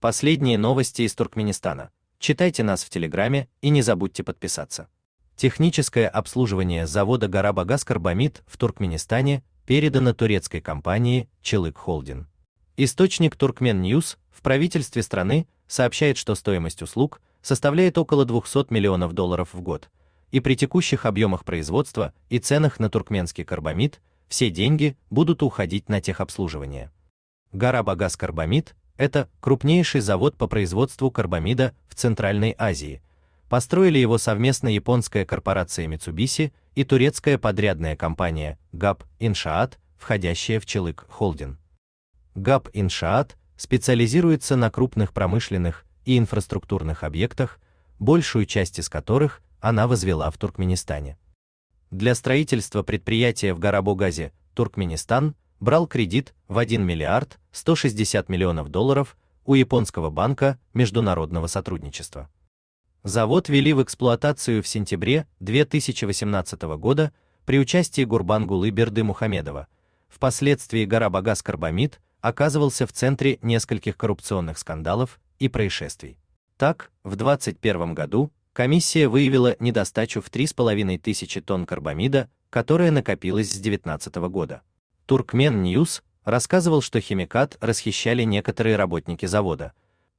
Последние новости из Туркменистана. Читайте нас в Телеграме и не забудьте подписаться. Техническое обслуживание завода Гарабагаз-Карбамид в Туркменистане передано турецкой компании Çelik Holding. Источник Turkmen News в правительстве страны сообщает, что стоимость услуг составляет около $200 миллионов в год, и при текущих объемах производства и ценах на туркменский карбамид все деньги будут уходить на техобслуживание. Гарабагаз-Карбамид – это крупнейший завод по производству карбамида в Центральной Азии. Построили его совместно японская корпорация Mitsubishi и турецкая подрядная компания ГАП Иншаат, входящая в Çelik Holding. ГАП Иншаат специализируется на крупных промышленных и инфраструктурных объектах, большую часть из которых она возвела в Туркменистане. Для строительства предприятия в Гарабогазе Туркменистан брал кредит в $1 миллиард 160 миллионов у японского банка международного сотрудничества. Завод ввели в эксплуатацию в сентябре 2018 года при участии Гурбангулы Бердымухамедова. Впоследствии Гарабагаз-Карбамид оказывался в центре нескольких коррупционных скандалов и происшествий. Так, в 2021 году комиссия выявила недостачу в 3500 тонн карбамида, которая накопилась с 2019 года. Turkmen News рассказывал, что химикат расхищали некоторые работники завода.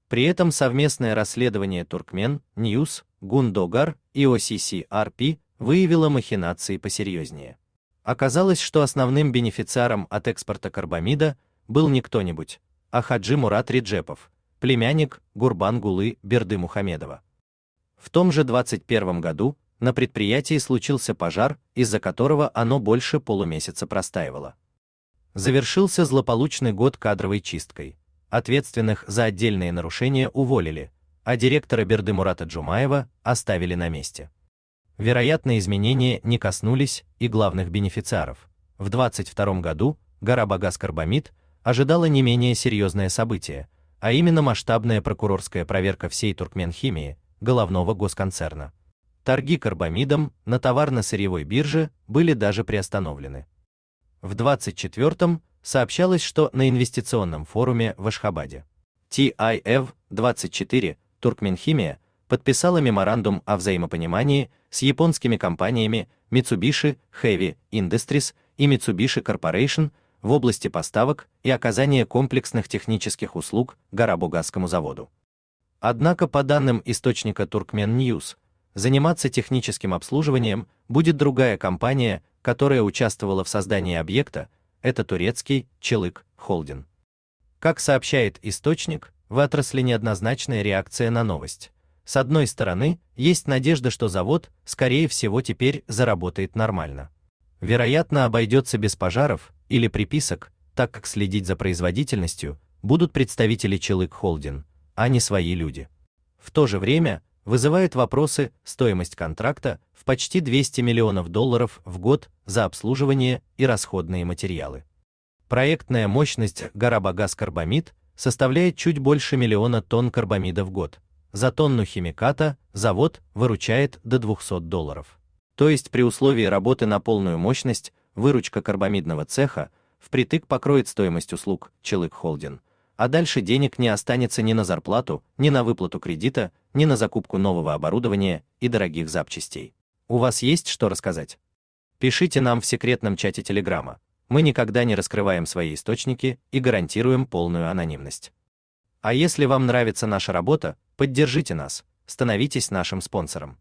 При этом совместное расследование Turkmen News, Гундогар и OCCRP выявило махинации посерьезнее. Оказалось, что основным бенефициаром от экспорта карбамида был не кто-нибудь, а Хаджи Мурат Реджепов, племянник Гурбангулы Бердымухамедова. В том же 2021 году на предприятии случился пожар, из-за которого оно больше полумесяца простаивало. Завершился злополучный год кадровой чисткой. Ответственных за отдельные нарушения уволили, а директора Бердымурата Джумаева оставили на месте. Вероятно, изменения не коснулись и главных бенефициаров. В 2022 году Гарабагаз-Карбамид ожидало не менее серьезное событие, а именно масштабная прокурорская проверка всей Туркменхимии, головного госконцерна. Торги карбамидом на товарно-сырьевой бирже были даже приостановлены. В 2024 сообщалось, что на инвестиционном форуме в Ашхабаде TIF-24 Туркменхимия подписала меморандум о взаимопонимании с японскими компаниями Mitsubishi Heavy Industries и Mitsubishi Corporation в области поставок и оказания комплексных технических услуг Гарабагазскому заводу. Однако, по данным источника Turkmen News, заниматься техническим обслуживанием будет другая компания, которая участвовала в создании объекта, это турецкий Çelik Holding. Как сообщает источник, в отрасли неоднозначная реакция на новость. С одной стороны, есть надежда, что завод, скорее всего, теперь заработает нормально. Вероятно, обойдется без пожаров или приписок, так как следить за производительностью будут представители Çelik Holding, а не свои люди. В то же время, вызывает вопросы стоимость контракта в почти $200 миллионов в год за обслуживание и расходные материалы. Проектная мощность Гарабагаз-Карбамид составляет чуть больше 1 000 000 тонн карбамида в год. За тонну химиката завод выручает до $200. То есть при условии работы на полную мощность выручка карбамидного цеха впритык покроет стоимость услуг Çelik Holding, а дальше денег не останется ни на зарплату, ни на выплату кредита, ни на закупку нового оборудования и дорогих запчастей. У вас есть что рассказать? Пишите нам в секретном чате Телеграма. Мы никогда не раскрываем свои источники и гарантируем полную анонимность. А если вам нравится наша работа, поддержите нас, становитесь нашим спонсором.